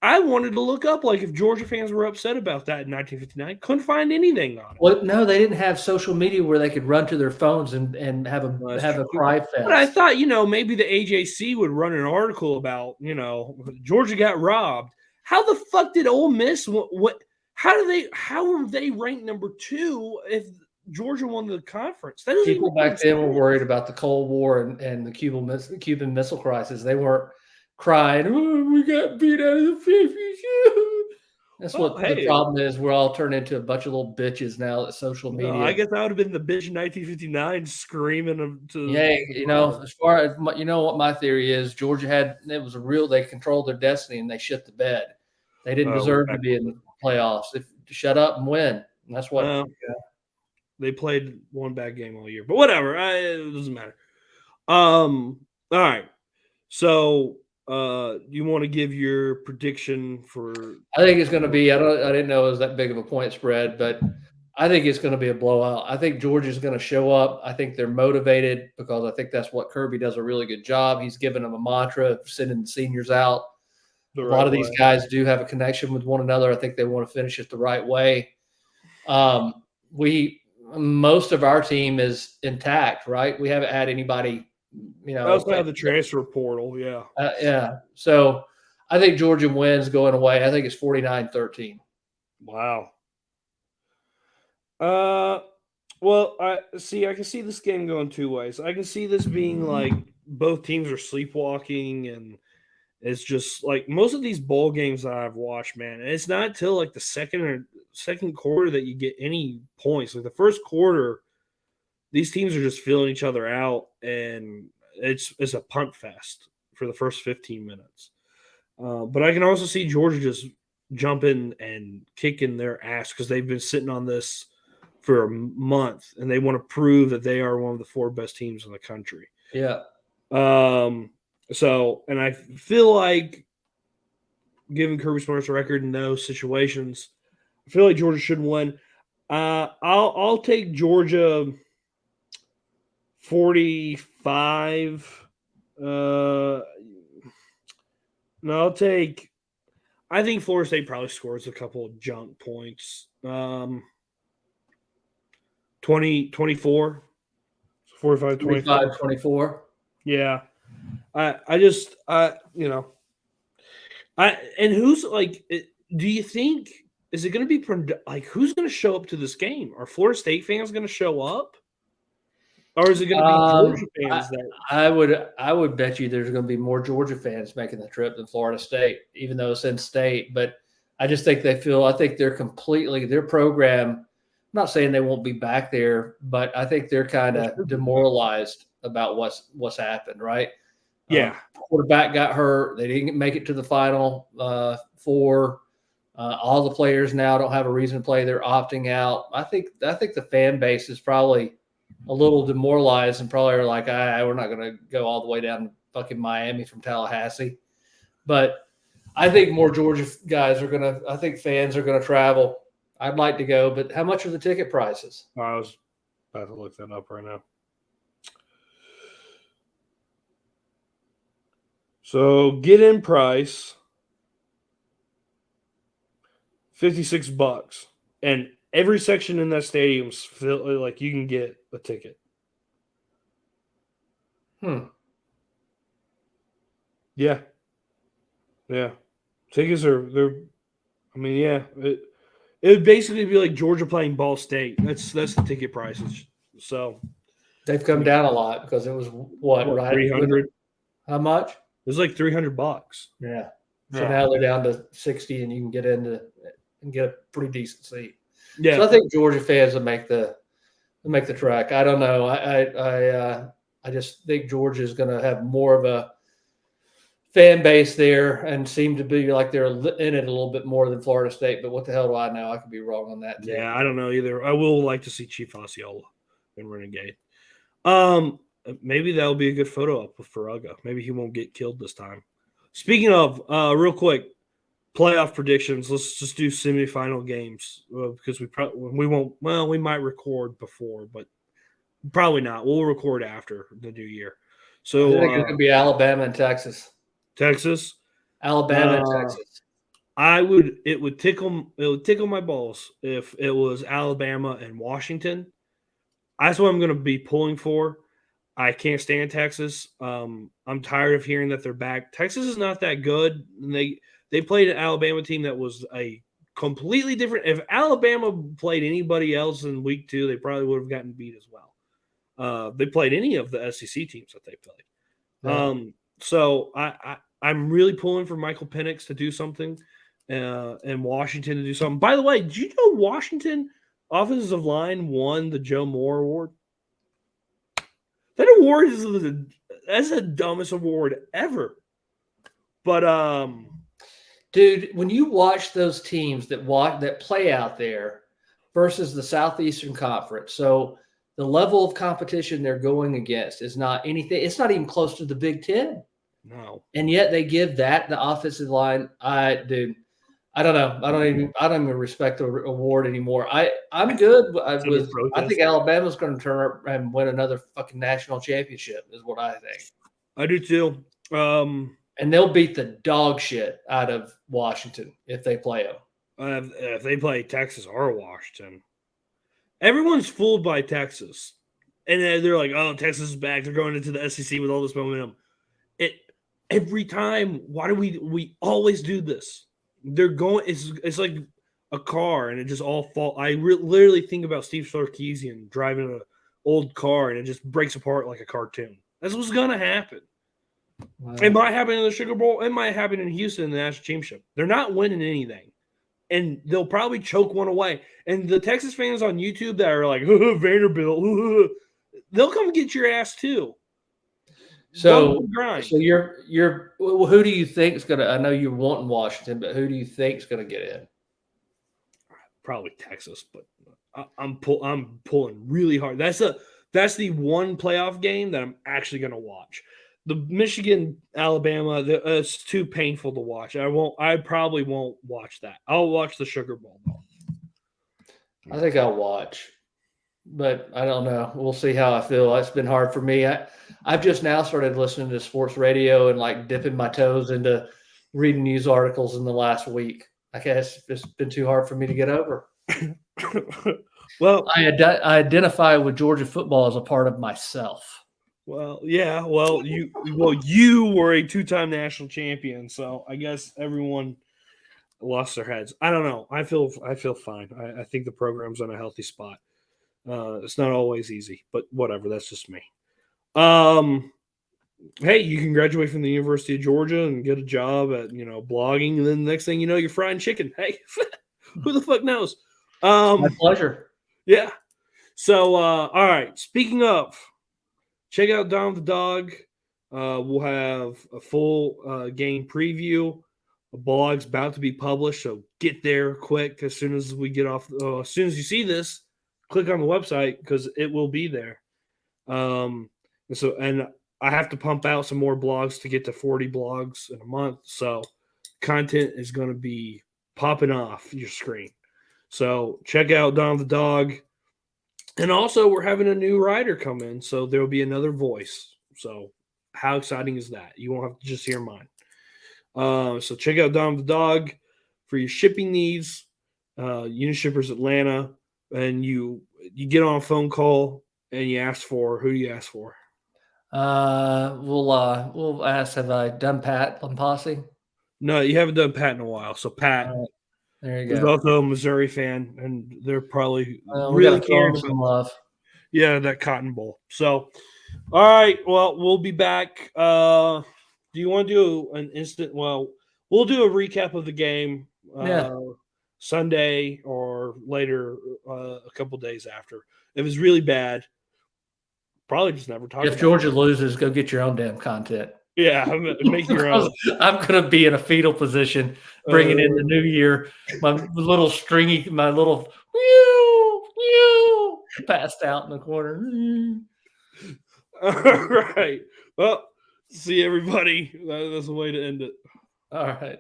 [SPEAKER 1] I wanted to look up, like, if Georgia fans were upset about that in 1959. Couldn't find anything on it.
[SPEAKER 2] Well, no, they didn't have social media where they could run to their phones and have a cry fest.
[SPEAKER 1] But I thought, maybe the AJC would run an article about, Georgia got robbed. How the fuck did Ole Miss? How were they ranked number 2 if Georgia won the conference?
[SPEAKER 2] People back then were worried about the Cold War and the Cuban Missile Crisis. They weren't crying, "Oh, we got beat out of the 50s." That's the problem is. We're all turned into a bunch of little bitches now at social media.
[SPEAKER 1] I guess I would have been the bitch in 1959 screaming to.
[SPEAKER 2] Yeah, as far as what my theory is, Georgia they controlled their destiny and they shit the bed. They didn't deserve to be in the playoffs. Shut up and win. And that's what.
[SPEAKER 1] They played one bad game all year, but whatever. It doesn't matter. All right. So, you want to give your prediction for?
[SPEAKER 2] I think it's going to be. I didn't know it was that big of a point spread, but I think it's going to be a blowout. I think Georgia's going to show up. I think they're motivated because I think that's what Kirby does a really good job. He's given them a mantra of sending the seniors out. A lot of these guys do have a connection with one another. I think they want to finish it the right way. most of our team is intact, right? We haven't had anybody,
[SPEAKER 1] I also have the transfer portal, yeah.
[SPEAKER 2] Yeah. So I think Georgia wins going away. I think it's 49-13.
[SPEAKER 1] Wow. Well, I can see this game going two ways. I can see this being like both teams are sleepwalking, and it's just like most of these bowl games that I've watched, man. And it's not till like the second quarter that you get any points. Like the first quarter, these teams are just filling each other out, and it's a punt fest for the first 15 minutes. But I can also see Georgia just jumping and kicking their ass because they've been sitting on this for a month, and they want to prove that they are one of the four best teams in the country.
[SPEAKER 2] Yeah.
[SPEAKER 1] So, and I feel like, given Kirby Smart's record in those situations, I feel like Georgia should win. I'll take Georgia 45. No, I think Florida State probably scores a couple of junk points. 24, 45, 24.
[SPEAKER 2] 24.
[SPEAKER 1] Yeah. And who's like, do you think, is it going to be like, who's going to show up to this game? Are Florida State fans going to show up? Or is it going to be Georgia fans
[SPEAKER 2] I would bet you there's going to be more Georgia fans making the trip than Florida State, even though it's in state. But I just think I think they're completely, their program, I'm not saying they won't be back there, but I think they're kind of demoralized about what's happened, right?
[SPEAKER 1] Yeah.
[SPEAKER 2] Quarterback got hurt. They didn't make it to the Final Four. All the players now don't have a reason to play. They're opting out. I think the fan base is probably a little demoralized and probably are like, we're not going to go all the way down to fucking Miami from Tallahassee. But I think more Georgia guys I think fans are going to travel. I'd like to go, but how much are the ticket prices?
[SPEAKER 1] I was about to look that up right now. So get in price, $56, and every section in that stadium's filled, like you can get a ticket. Yeah. Tickets it would basically be like Georgia playing Ball State. That's the ticket prices. So
[SPEAKER 2] they've come down a lot because it was what right?
[SPEAKER 1] 300.
[SPEAKER 2] How much?
[SPEAKER 1] It was like $300.
[SPEAKER 2] Yeah. So now they're down to 60, and you can get into and get a pretty decent seat. Yeah. So I think Georgia fans will make the trek. I don't know. I just think Georgia is going to have more of a fan base there and seem to be like they're in it a little bit more than Florida State. But what the hell do I know? I could be wrong on that too.
[SPEAKER 1] Yeah, I don't know either. I will like to see Chief Osceola and Renegade. Maybe that'll be a good photo op with Farraga. Maybe he won't get killed this time. Speaking of, real quick, playoff predictions. Let's just do semifinal games because we won't. Well, we might record before, but probably not. We'll record after the new year. So
[SPEAKER 2] I think it could be Alabama and Texas.
[SPEAKER 1] Texas,
[SPEAKER 2] Alabama, and Texas.
[SPEAKER 1] It would tickle my balls if it was Alabama and Washington. That's what I'm going to be pulling for. I can't stand Texas. I'm tired of hearing that they're back. Texas is not that good. And they played an Alabama team that was a completely different. If Alabama played anybody else in week 2, they probably would have gotten beat as well. They played any of the SEC teams that they played. Yeah. So I'm really pulling for Michael Penix to do something and Washington to do something. By the way, did you know Washington offensive line won the Joe Moore Award? That award that's the dumbest award ever. But
[SPEAKER 2] dude, when you watch those teams that play out there versus the Southeastern Conference, so the level of competition they're going against is not anything. It's not even close to the Big Ten.
[SPEAKER 1] No.
[SPEAKER 2] And yet they give that the offensive line. Dude, I don't know. I don't even respect the award anymore. I'm good. I think Alabama's going to turn up and win another fucking national championship is what I think.
[SPEAKER 1] I do too.
[SPEAKER 2] And they'll beat the dog shit out of Washington if they play them.
[SPEAKER 1] If they play Texas or Washington, everyone's fooled by Texas. And they're like, oh, Texas is back. They're going into the SEC with all this momentum. Every time, why do we always do this? They're going, it's like a car and it just all fall. I literally think about Steve Sarkisian driving an old car and it just breaks apart like a cartoon. That's what's going to happen.
[SPEAKER 2] Wow.
[SPEAKER 1] It might happen in the Sugar Bowl. It might happen in Houston in the national championship. They're not winning anything. And they'll probably choke one away. And the Texas fans on YouTube that are like, Vanderbilt, they'll come get your ass too.
[SPEAKER 2] So you're who do you think is gonna? I know you're wanting Washington, but who do you think is gonna get in?
[SPEAKER 1] Probably Texas, but I'm pulling really hard. That's the one playoff game that I'm actually gonna watch. The Michigan Alabama, it's too painful to watch. I probably won't watch that. I'll watch the Sugar Bowl though.
[SPEAKER 2] I think I'll watch, but I don't know. We'll see how I feel. It's been hard for me. I've just now started listening to sports radio and like dipping my toes into reading news articles in the last week. I guess it's been too hard for me to get over.
[SPEAKER 1] Well,
[SPEAKER 2] I identify with Georgia football as a part of myself.
[SPEAKER 1] Well, yeah. Well, you were a two-time national champion, so I guess everyone lost their heads. I don't know. I feel fine. I think the program's on a healthy spot. It's not always easy, but whatever. That's just me. Hey, you can graduate from the University of Georgia and get a job at blogging, and then the next thing you know, you're frying chicken. Hey, who the fuck knows?
[SPEAKER 2] My pleasure.
[SPEAKER 1] Yeah. So, all right. Speaking of. Check out Dom the Dog. We'll have a full game preview. A blog's about to be published, so get there quick as soon as we get off. As soon as you see this, click on the website because it will be there. And I have to pump out some more blogs to get to 40 blogs in a month. So content is going to be popping off your screen. So check out Dom the Dog. And also, we're having a new writer come in, so there will be another voice. So how exciting is that? You won't have to just hear mine. So check out Dom the Dog for your shipping needs. Unishippers Atlanta, and you get on a phone call and you ask for who do you ask for?
[SPEAKER 2] We'll ask. Have I done Pat Lampasi?
[SPEAKER 1] No, you haven't done Pat in a while. So Pat.
[SPEAKER 2] There you
[SPEAKER 1] There's
[SPEAKER 2] go.
[SPEAKER 1] also a Missouri fan, and they're probably
[SPEAKER 2] We
[SPEAKER 1] really
[SPEAKER 2] got to throw
[SPEAKER 1] caring
[SPEAKER 2] them some
[SPEAKER 1] about
[SPEAKER 2] love.
[SPEAKER 1] Yeah, that Cotton Bowl. So, all right. Well, we'll be back. Do you want to do an instant? Well, we'll do a recap of the game Sunday or later, a couple days after. If it's really bad, probably just never talk about it.
[SPEAKER 2] If Georgia loses, go get your own damn content.
[SPEAKER 1] Yeah, make your own.
[SPEAKER 2] I'm going to be in a fetal position bringing in the new year. My little passed out in the corner.
[SPEAKER 1] All right. Well, see everybody. That's the way to end it.
[SPEAKER 2] All right.